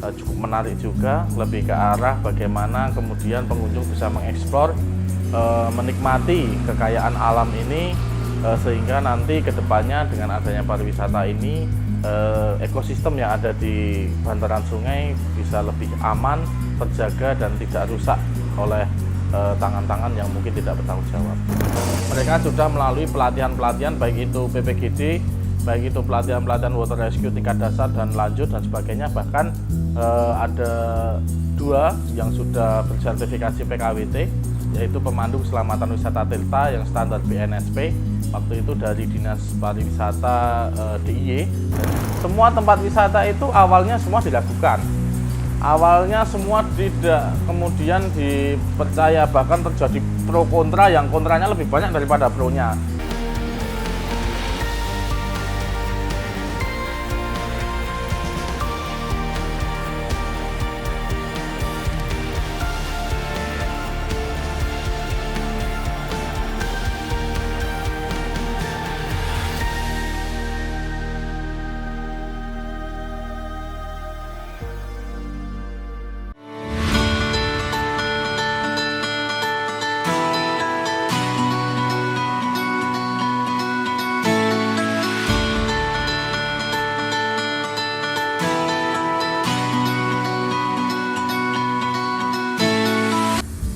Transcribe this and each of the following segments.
cukup menarik juga, lebih ke arah bagaimana kemudian pengunjung bisa mengeksplor, menikmati kekayaan alam ini, sehingga nanti kedepannya dengan adanya pariwisata ini ekosistem yang ada di bantaran sungai bisa lebih aman, terjaga dan tidak rusak oleh tangan-tangan yang mungkin tidak bertanggung jawab. Mereka sudah melalui pelatihan-pelatihan baik itu PPGD, baik itu pelatihan-pelatihan water rescue tingkat dasar dan lanjut dan sebagainya, bahkan ada 2 yang sudah bersertifikasi PKWT, yaitu pemandu keselamatan wisata Tirta yang standar BNSP, waktu itu dari Dinas Pariwisata DIY. Semua tempat wisata itu awalnya semua dilakukan. Awalnya semua tidak kemudian dipercaya, bahkan terjadi pro kontra, yang kontranya lebih banyak daripada pro-nya.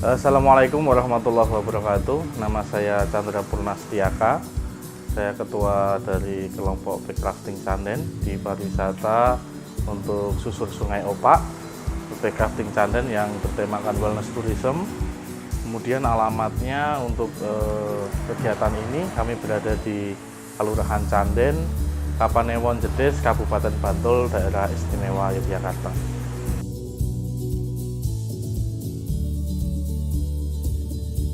Assalamualaikum warahmatullahi wabarakatuh. Nama saya Chandra Purnastiaka. Saya ketua dari kelompok Backrafting Canden di pariwisata untuk susur Sungai Opak. Backrafting Canden yang bertemakan wellness tourism. Kemudian alamatnya untuk kegiatan ini kami berada di Kelurahan Canden, Kapanewon Jedes, Kabupaten Bantul, Daerah Istimewa Yogyakarta.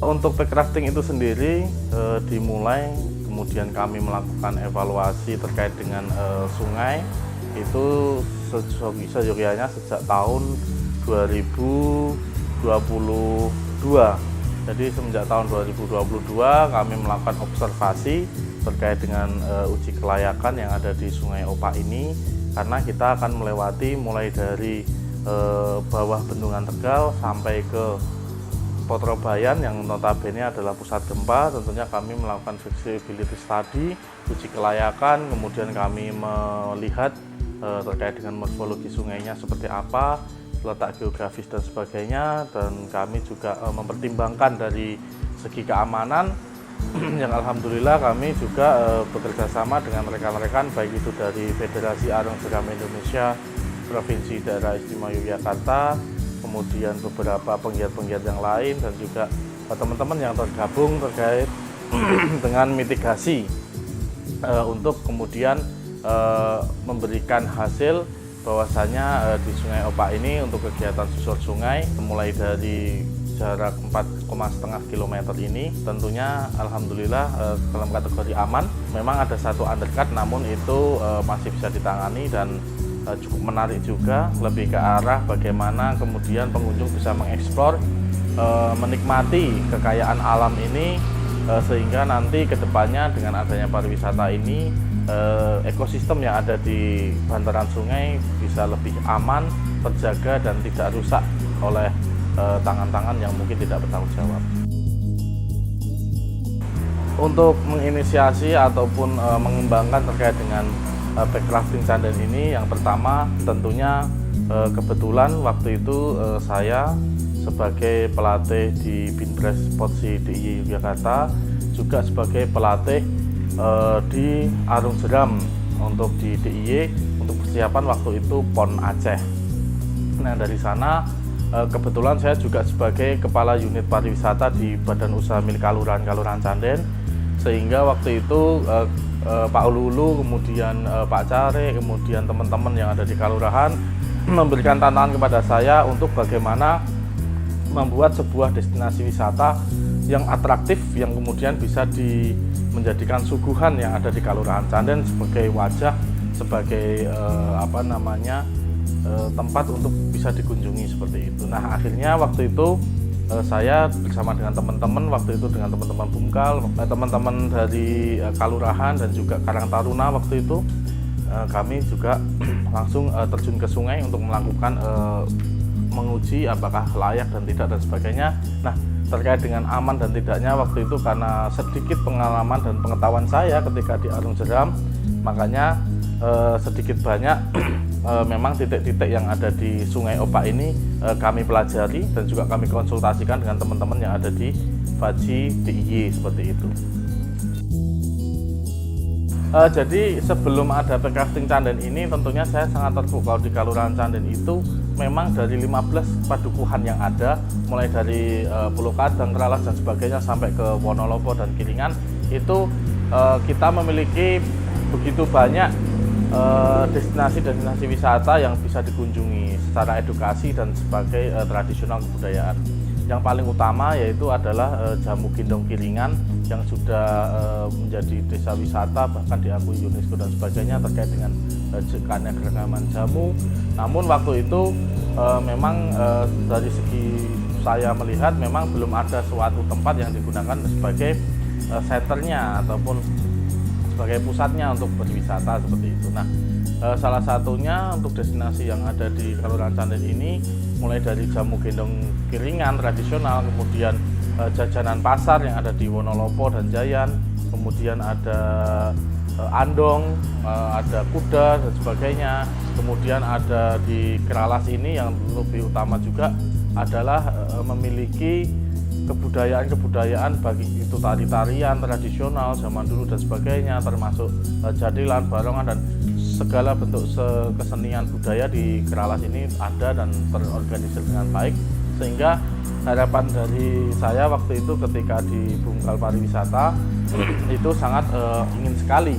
Untuk backrafting itu sendiri dimulai, kemudian kami melakukan evaluasi terkait dengan sungai itu seyogyanya sejak tahun 2022. Jadi semenjak tahun 2022 kami melakukan observasi terkait dengan uji kelayakan yang ada di Sungai Opak ini, karena kita akan melewati mulai dari bawah Bendungan Tegal sampai ke Potrobayan yang notabene adalah pusat gempa. Tentunya kami melakukan feasibility study, uji kelayakan, kemudian kami melihat terkait dengan morfologi sungainya seperti apa, letak geografis dan sebagainya, dan kami juga mempertimbangkan dari segi keamanan yang alhamdulillah kami juga bekerja sama dengan rekan-rekan baik itu dari Federasi Arung Jeram Indonesia, Provinsi Daerah Istimewa Yogyakarta, kemudian beberapa penggiat-penggiat yang lain, dan juga teman-teman yang tergabung terkait dengan mitigasi untuk kemudian memberikan hasil bahwasanya di Sungai Opak ini untuk kegiatan susur sungai mulai dari jarak 4,5 km ini tentunya alhamdulillah dalam kategori aman. Memang ada satu undercut, namun itu masih bisa ditangani dan cukup menarik juga, lebih ke arah bagaimana kemudian pengunjung bisa mengeksplor, menikmati kekayaan alam ini, sehingga nanti kedepannya dengan adanya pariwisata ini ekosistem yang ada di bantaran sungai bisa lebih aman, terjaga dan tidak rusak oleh tangan-tangan yang mungkin tidak bertanggung jawab. Untuk menginisiasi ataupun mengembangkan terkait dengan Backrafting Canden ini, yang pertama tentunya kebetulan waktu itu saya sebagai pelatih di Binpres Potsi DIY Yogyakarta juga sebagai pelatih di Arung Jeram untuk di DIY untuk persiapan waktu itu PON Aceh. Nah, dari sana kebetulan saya juga sebagai kepala unit pariwisata di Badan Usaha Milik Kelurahan Canden, sehingga waktu itu Pak Lulu, kemudian Pak Care, kemudian teman-teman yang ada di kelurahan memberikan tantangan kepada saya untuk bagaimana membuat sebuah destinasi wisata yang atraktif, yang kemudian bisa menjadikan suguhan yang ada di Kelurahan Canden sebagai wajah, sebagai tempat untuk bisa dikunjungi seperti itu. Nah, akhirnya waktu itu saya bersama dengan teman-teman, waktu itu dengan teman-teman Bumkal, teman-teman dari Kelurahan dan juga Karang Taruna waktu itu kami juga langsung terjun ke sungai untuk melakukan menguji apakah layak dan tidak dan sebagainya. Nah, terkait dengan aman dan tidaknya waktu itu karena sedikit pengalaman dan pengetahuan saya ketika di Arung Jeram, makanya sedikit banyak memang titik-titik yang ada di Sungai Opak ini kami pelajari dan juga kami konsultasikan dengan teman-teman yang ada di Faji DIY seperti itu. Jadi sebelum ada Pekrafting Canden ini tentunya saya sangat terpukau di Kelurahan Canden itu memang dari 15 padukuhan yang ada, mulai dari Pulau Kadang, Kralas dan sebagainya sampai ke Wonolopo dan Kiringan, itu kita memiliki begitu banyak destinasi-destinasi wisata yang bisa dikunjungi secara edukasi dan sebagai tradisional kebudayaan. Yang paling utama yaitu adalah Jamu Gendong Kiringan yang sudah menjadi desa wisata, bahkan diakui UNESCO dan sebagainya terkait dengan keanekaragaman jamu. Namun waktu itu memang dari segi saya melihat memang belum ada suatu tempat yang digunakan sebagai senternya ataupun sebagai pusatnya untuk berwisata seperti itu. Nah, salah satunya untuk destinasi yang ada di Kelurahan Canden ini mulai dari Jamu Gendong Kiringan tradisional, kemudian jajanan pasar yang ada di Wonolopo dan Jayan, kemudian ada andong, ada kuda dan sebagainya, kemudian ada di Kralas ini yang lebih utama juga adalah memiliki kebudayaan bagi itu tari-tarian tradisional zaman dulu dan sebagainya, termasuk jadilan, barongan dan segala bentuk kesenian budaya di Kralas ini ada dan terorganisir dengan baik, sehingga harapan dari saya waktu itu ketika di Bungkal Pariwisata itu sangat ingin sekali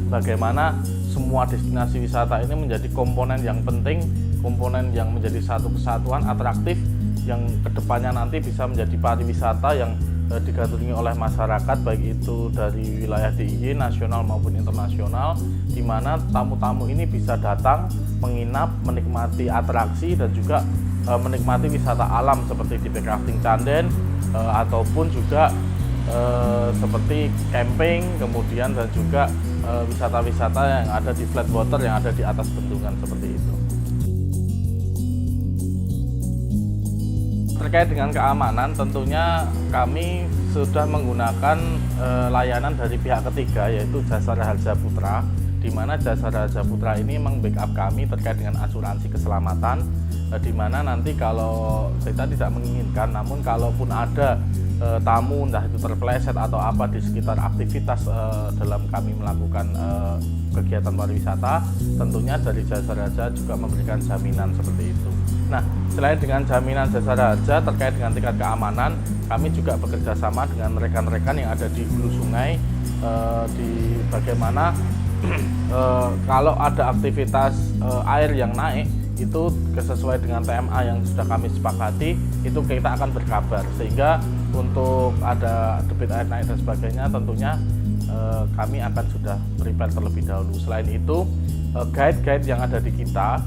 bagaimana semua destinasi wisata ini menjadi komponen yang penting, komponen yang menjadi satu kesatuan atraktif yang kedepannya nanti bisa menjadi pariwisata yang digandrungi oleh masyarakat, baik itu dari wilayah DIY nasional maupun internasional, di mana tamu-tamu ini bisa datang, menginap, menikmati atraksi dan juga menikmati wisata alam seperti di Pekrafting Canden ataupun juga seperti camping, kemudian dan juga wisata-wisata yang ada di flat water yang ada di atas bendungan seperti itu. Terkait dengan keamanan, tentunya kami sudah menggunakan layanan dari pihak ketiga yaitu Jasara Harja Putra, di mana Jasara Harja Putra ini membackup kami terkait dengan asuransi keselamatan, di mana nanti kalau kita tidak menginginkan, namun kalaupun ada tamu entah itu terpeleset atau apa di sekitar aktivitas dalam kami melakukan kegiatan pariwisata, tentunya dari Jasara Harja juga memberikan jaminan seperti itu. Nah, selain dengan jaminan Jasara Harja terkait dengan tingkat keamanan, kami juga bekerja sama dengan rekan-rekan yang ada di hulu sungai, di bagaimana kalau ada aktivitas air yang naik itu sesuai dengan TMA yang sudah kami sepakati, itu kita akan berkabar, sehingga untuk ada debit air naik dan sebagainya tentunya kami akan sudah prepare terlebih dahulu. Selain itu, guide-guide yang ada di kita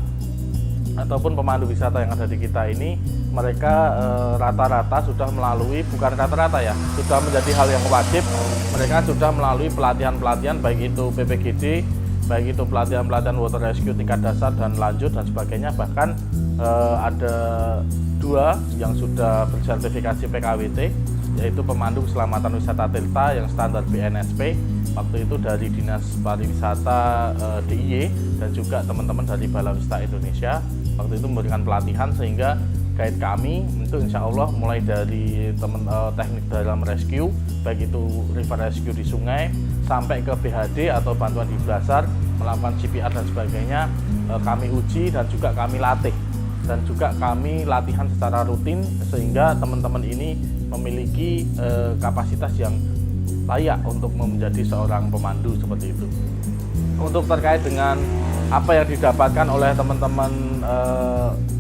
ataupun pemandu wisata yang ada di kita ini, mereka rata-rata sudah melalui, bukan rata-rata ya, sudah menjadi hal yang wajib, mereka sudah melalui pelatihan-pelatihan baik itu PPGD, baik itu pelatihan-pelatihan water rescue tingkat dasar dan lanjut dan sebagainya. Bahkan ada 2 yang sudah bersertifikasi PKWT, yaitu pemandu keselamatan wisata Tirta yang standar BNSP, waktu itu dari Dinas Pariwisata DIY dan juga teman-teman dari Balawista Indonesia waktu itu memberikan pelatihan, sehingga guide kami itu insya Allah mulai dari teknik dalam rescue, baik itu river rescue di sungai sampai ke BHD atau bantuan di dasar, melakukan CPR dan sebagainya, kami uji dan juga kami latih, dan juga kami latihan secara rutin sehingga teman-teman ini memiliki kapasitas yang layak untuk menjadi seorang pemandu seperti itu. Untuk terkait dengan apa yang didapatkan oleh teman-teman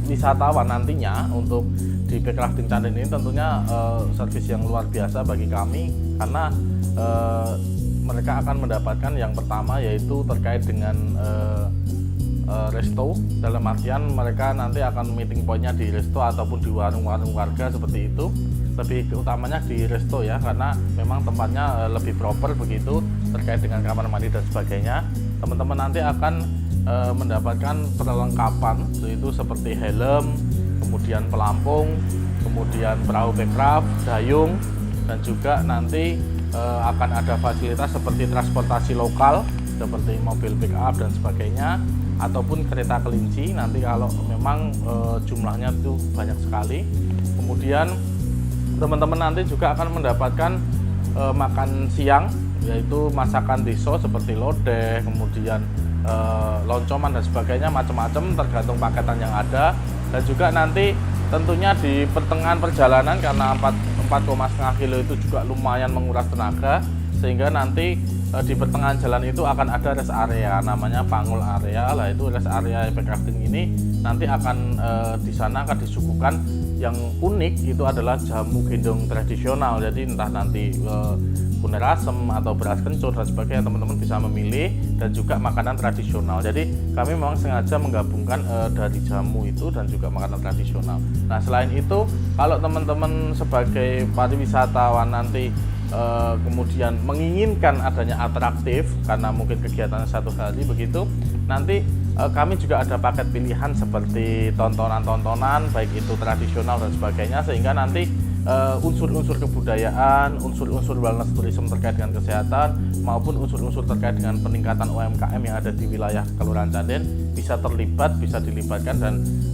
wisatawan nantinya untuk di Pekrafting Canden ini, tentunya servis yang luar biasa bagi kami, karena mereka akan mendapatkan yang pertama yaitu terkait dengan resto, dalam artian mereka nanti akan meeting pointnya di resto ataupun di warung-warung warga seperti itu. Lebih utamanya di resto ya, karena memang tempatnya lebih proper begitu terkait dengan kamar mandi dan sebagainya. teman-teman nanti akan mendapatkan perlengkapan, yaitu seperti helm, kemudian pelampung, kemudian perahu backcraft, dayung, dan juga nanti akan ada fasilitas seperti transportasi lokal seperti mobil pick up dan sebagainya, ataupun kereta kelinci nanti kalau memang jumlahnya itu banyak sekali. Kemudian teman-teman nanti juga akan mendapatkan makan siang, yaitu masakan deso seperti lodeh, kemudian loncoman dan sebagainya, macam-macam tergantung paketan yang ada. Dan juga nanti tentunya di pertengahan perjalanan, karena 4,5 kilo itu juga lumayan menguras tenaga, sehingga nanti di pertengahan jalan itu akan ada rest area, namanya Pangul area. Lah itu rest area backcrafting ini nanti akan di sana akan disuguhkan yang unik, itu adalah jamu gendong tradisional. Jadi entah nanti kunir asem atau beras kencur dan sebagainya, teman-teman bisa memilih, dan juga makanan tradisional. Jadi kami memang sengaja menggabungkan dari jamu itu dan juga makanan tradisional. Nah, selain itu, kalau teman-teman sebagai pariwisatawan nanti kemudian menginginkan adanya atraktif karena mungkin kegiatannya 1 hari begitu, nanti kami juga ada paket pilihan seperti tontonan-tontonan baik itu tradisional dan sebagainya, sehingga nanti unsur-unsur kebudayaan, unsur-unsur wellness tourism terkait dengan kesehatan, maupun unsur-unsur terkait dengan peningkatan UMKM yang ada di wilayah Kelurahan Canden bisa terlibat, bisa dilibatkan. Dan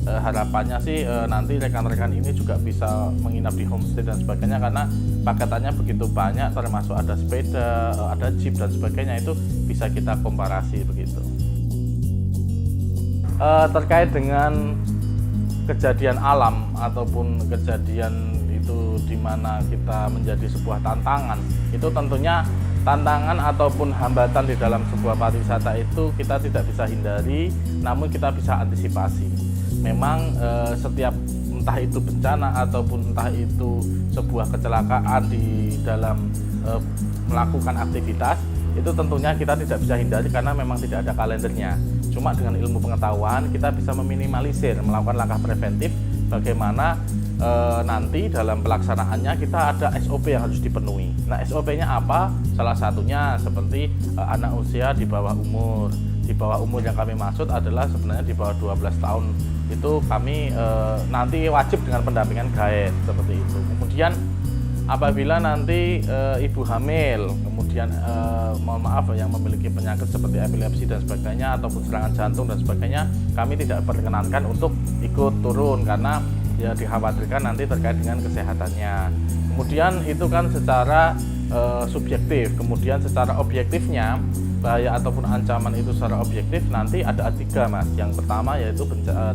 harapannya sih nanti rekan-rekan ini juga bisa menginap di homestay dan sebagainya, karena paketannya begitu banyak, termasuk ada sepeda, ada jeep dan sebagainya, itu bisa kita komparasi begitu. Terkait dengan kejadian alam ataupun kejadian itu di mana kita menjadi sebuah tantangan, itu tentunya tantangan ataupun hambatan di dalam sebuah pariwisata itu kita tidak bisa hindari, namun kita bisa antisipasi. Memang setiap entah itu bencana ataupun entah itu sebuah kecelakaan di dalam melakukan aktivitas, itu tentunya kita tidak bisa hindari karena memang tidak ada kalendernya. Cuma dengan ilmu pengetahuan kita bisa meminimalisir, melakukan langkah preventif bagaimana nanti dalam pelaksanaannya kita ada SOP yang harus dipenuhi. Nah, SOP-nya apa? Salah satunya seperti anak usia di bawah umur. Di bawah umur yang kami maksud adalah sebenarnya di bawah 12 tahun. Itu kami nanti wajib dengan pendampingan guide seperti itu. Kemudian apabila nanti ibu hamil, kemudian mohon maaf yang memiliki penyakit seperti epilepsi dan sebagainya ataupun serangan jantung dan sebagainya, kami tidak perkenankan untuk ikut turun karena ya dikhawatirkan nanti terkait dengan kesehatannya. Kemudian itu kan secara subjektif. Kemudian secara objektifnya, bahaya ataupun ancaman itu secara objektif nanti ada 3, Mas. Yang pertama yaitu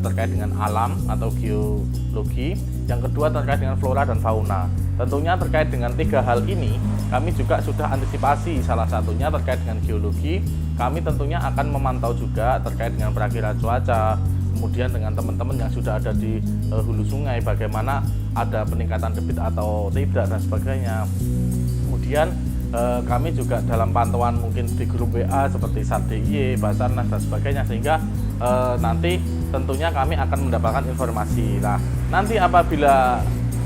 terkait dengan alam atau geologi. Yang kedua terkait dengan flora dan fauna. Tentunya terkait dengan 3 hal ini kami juga sudah antisipasi. Salah satunya terkait dengan geologi, kami tentunya akan memantau juga terkait dengan perakiraan cuaca, kemudian dengan teman-teman yang sudah ada di hulu sungai bagaimana ada peningkatan debit atau tidak dan sebagainya. Kemudian kami juga dalam pantauan mungkin di grup WA seperti SAT-DIY, Basarnas dan sebagainya, sehingga nanti tentunya kami akan mendapatkan informasi. Nah, nanti apabila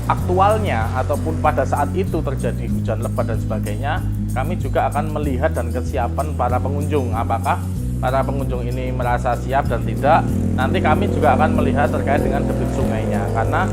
aktualnya ataupun pada saat itu terjadi hujan lebat dan sebagainya, kami juga akan melihat dan kesiapan para pengunjung, apakah para pengunjung ini merasa siap dan tidak. Nanti kami juga akan melihat terkait dengan debit sungainya, karena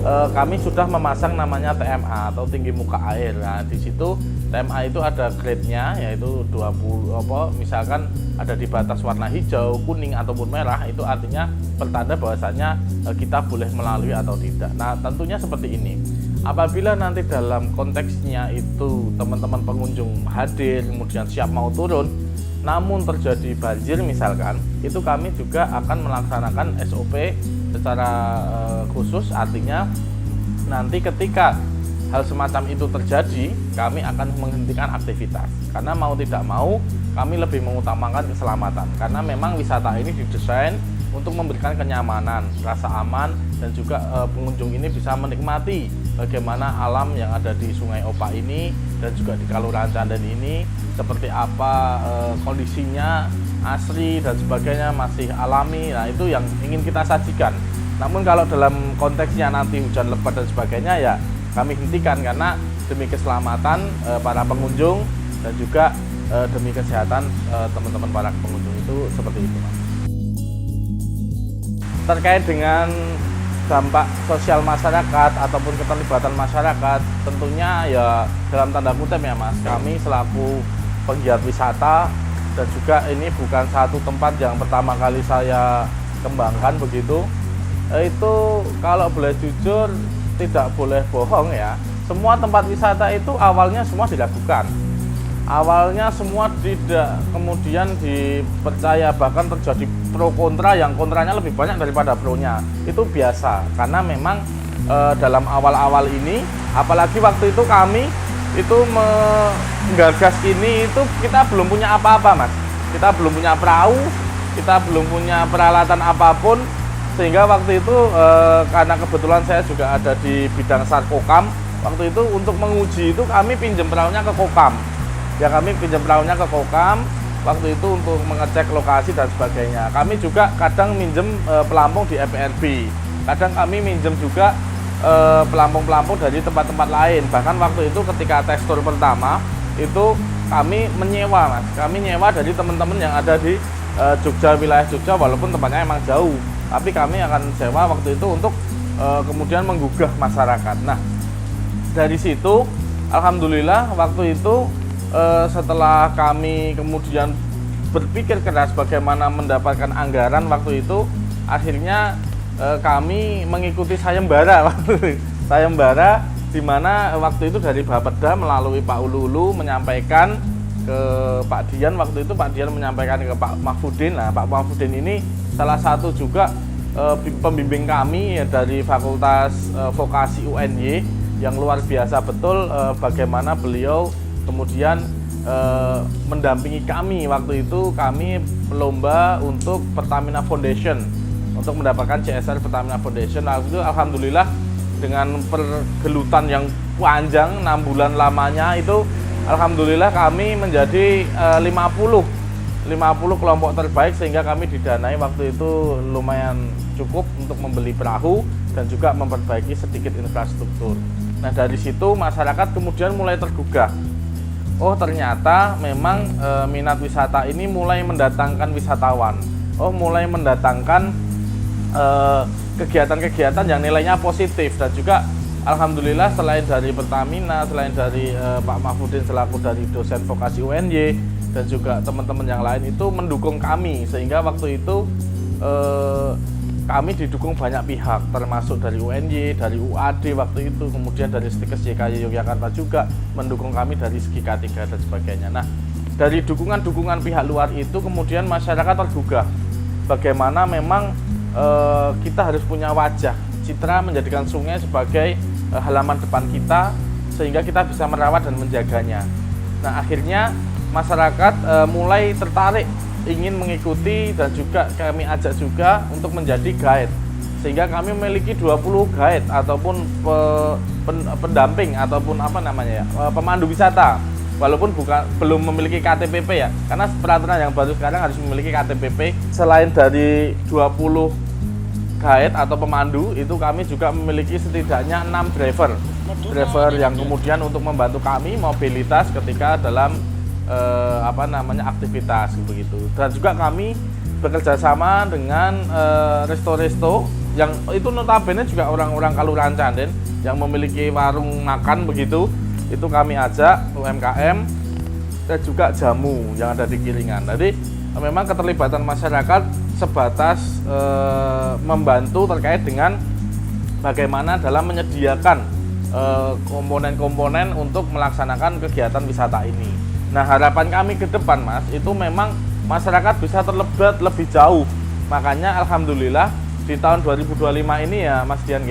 kami sudah memasang namanya TMA atau tinggi muka air. Nah, di situ TMA itu ada grade-nya, yaitu 20 misalkan ada di batas warna hijau, kuning ataupun merah, itu artinya pertanda bahwasanya kita boleh melalui atau tidak. Nah, tentunya seperti ini. Apabila nanti dalam konteksnya itu teman-teman pengunjung hadir kemudian siap mau turun, namun terjadi banjir misalkan, itu kami juga akan melaksanakan SOP secara khusus. Artinya nanti ketika hal semacam itu terjadi, kami akan menghentikan aktivitas, karena mau tidak mau kami lebih mengutamakan keselamatan, karena memang wisata ini didesain untuk memberikan kenyamanan, rasa aman, dan juga pengunjung ini bisa menikmati bagaimana alam yang ada di Sungai Opak ini dan juga di Kelurahan Canden ini, seperti apa kondisinya asri dan sebagainya, masih alami. Nah, itu yang ingin kita sajikan. Namun kalau dalam konteksnya nanti hujan lebat dan sebagainya, ya kami hentikan karena demi keselamatan para pengunjung dan juga demi kesehatan teman-teman para pengunjung itu seperti itu, Mas. Terkait dengan dampak sosial masyarakat ataupun keterlibatan masyarakat, tentunya ya dalam tanda kutip ya Mas, kami selaku penggiat wisata dan juga ini bukan satu tempat yang pertama kali saya kembangkan begitu. Itu kalau boleh jujur tidak boleh bohong ya, semua tempat wisata itu awalnya semua dilakukan. Awalnya semua tidak kemudian dipercaya, bahkan terjadi pro kontra, yang kontranya lebih banyak daripada pro-nya. Itu biasa, karena memang dalam awal-awal ini, apalagi waktu itu kami itu menggagas ini, itu kita belum punya apa-apa Mas. Kita belum punya perahu, kita belum punya peralatan apapun, sehingga waktu itu karena kebetulan saya juga ada di bidang Sarkokam, waktu itu untuk menguji itu kami pinjam perahunya ke Kokam. Ya kami pinjam perahunya ke Kokam waktu itu untuk mengecek lokasi dan sebagainya. Kami juga kadang minjem pelampung di FPRB. Kadang kami minjem juga pelampung-pelampung dari tempat-tempat lain. Bahkan waktu itu ketika tes tour pertama itu kami menyewa Mas. Kami nyewa dari teman-teman yang ada di Jogja, wilayah Jogja, walaupun tempatnya emang jauh. Tapi kami akan sewa waktu itu untuk kemudian menggugah masyarakat. Nah, dari situ alhamdulillah waktu itu setelah kami kemudian berpikir keras bagaimana mendapatkan anggaran waktu itu, akhirnya kami mengikuti sayembara sayembara, di mana waktu itu dari Bapeda melalui Pak Ulu menyampaikan ke Pak Dian, waktu itu Pak Dian menyampaikan ke Pak Mahfudin. Nah, Pak Mahfudin ini salah satu juga pembimbing kami ya, dari Fakultas Vokasi UNY, yang luar biasa betul bagaimana beliau kemudian mendampingi kami. Waktu itu kami lomba untuk Pertamina Foundation, untuk mendapatkan CSR Pertamina Foundation. Waktu itu alhamdulillah dengan pergelutan yang panjang 6 bulan lamanya itu, alhamdulillah kami menjadi 50 kelompok terbaik, sehingga kami didanai waktu itu lumayan cukup untuk membeli perahu dan juga memperbaiki sedikit infrastruktur. Nah, dari situ masyarakat kemudian mulai tergugah. Oh, ternyata memang minat wisata ini mulai mendatangkan wisatawan. Oh, mulai mendatangkan kegiatan-kegiatan yang nilainya positif. Dan juga alhamdulillah selain dari Pertamina, selain dari Pak Mahfudin selaku dari dosen vokasi UNY, dan juga teman-teman yang lain itu mendukung kami, sehingga waktu itu kami didukung banyak pihak, termasuk dari UNY, dari UAD waktu itu, kemudian dari Stikes JKY Yogyakarta juga mendukung kami dari segi K3 dan sebagainya. Nah, dari dukungan-dukungan pihak luar itu kemudian masyarakat tergugah bagaimana memang kita harus punya wajah, citra menjadikan sungai sebagai halaman depan kita, sehingga kita bisa merawat dan menjaganya. Nah, akhirnya masyarakat mulai tertarik ingin mengikuti, dan juga kami ajak juga untuk menjadi guide, sehingga kami memiliki 20 guide ataupun pendamping ataupun apa namanya ya, pemandu wisata, walaupun belum memiliki KTPP ya, karena peraturan yang baru sekarang harus memiliki KTPP. Selain dari 20 guide atau pemandu itu, kami juga memiliki setidaknya 6 driver yang kemudian untuk membantu kami mobilitas ketika dalam aktivitas begitu. Dan juga kami bekerja sama dengan resto-resto yang itu notabene juga orang-orang Kelurahan Canden yang memiliki warung makan begitu. Itu kami ajak UMKM dan juga jamu yang ada di Kiringan. Jadi memang keterlibatan masyarakat sebatas membantu terkait dengan bagaimana dalam menyediakan komponen-komponen untuk melaksanakan kegiatan wisata ini. Nah, harapan kami ke depan Mas, itu memang masyarakat bisa terlibat lebih jauh. Makanya alhamdulillah di tahun 2025 ini ya Mas Dian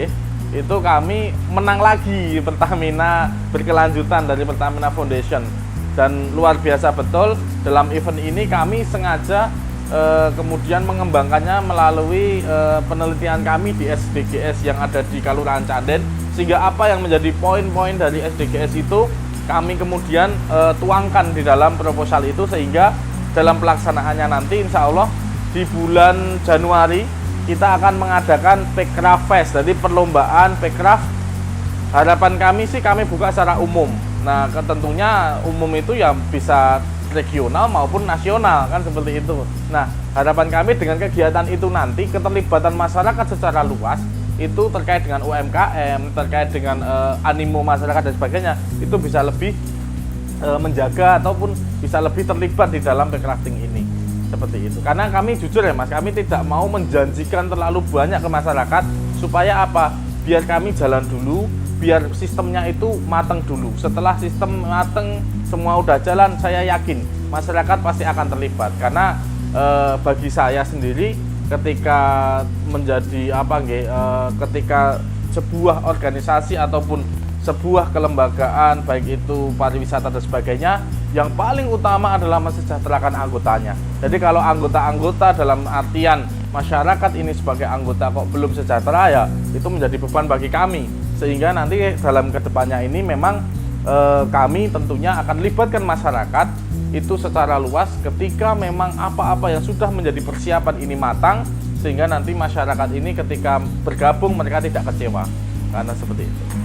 itu kami menang lagi Pertamina berkelanjutan dari Pertamina Foundation. Dan luar biasa betul, dalam event ini kami sengaja kemudian mengembangkannya melalui penelitian kami di SDGs yang ada di Kelurahan Canden, sehingga apa yang menjadi poin-poin dari SDGs itu kami kemudian tuangkan di dalam proposal itu, sehingga dalam pelaksanaannya nanti insya Allah di bulan Januari kita akan mengadakan Packcraft Fest, jadi perlombaan Packcraft. Harapan kami sih kami buka secara umum. Nah, tentunya umum itu ya bisa regional maupun nasional, kan seperti itu. Nah, harapan kami dengan kegiatan itu nanti keterlibatan masyarakat secara luas itu terkait dengan UMKM, terkait dengan animo masyarakat dan sebagainya, itu bisa lebih menjaga ataupun bisa lebih terlibat di dalam backcrafting ini, seperti itu. Karena kami jujur ya Mas, kami tidak mau menjanjikan terlalu banyak ke masyarakat supaya apa? Biar kami jalan dulu, biar sistemnya itu mateng dulu. Setelah sistem mateng, semua udah jalan, saya yakin masyarakat pasti akan terlibat. Karena bagi saya sendiri ketika menjadi ketika sebuah organisasi ataupun sebuah kelembagaan, baik itu pariwisata dan sebagainya, yang paling utama adalah mensejahterakan anggotanya. Jadi kalau anggota-anggota dalam artian masyarakat ini sebagai anggota kok belum sejahtera, ya itu menjadi beban bagi kami. Sehingga nanti dalam kedepannya ini memang kami tentunya akan libatkan masyarakat itu secara luas ketika memang apa-apa yang sudah menjadi persiapan ini matang, sehingga nanti masyarakat ini ketika bergabung mereka tidak kecewa, karena seperti itu.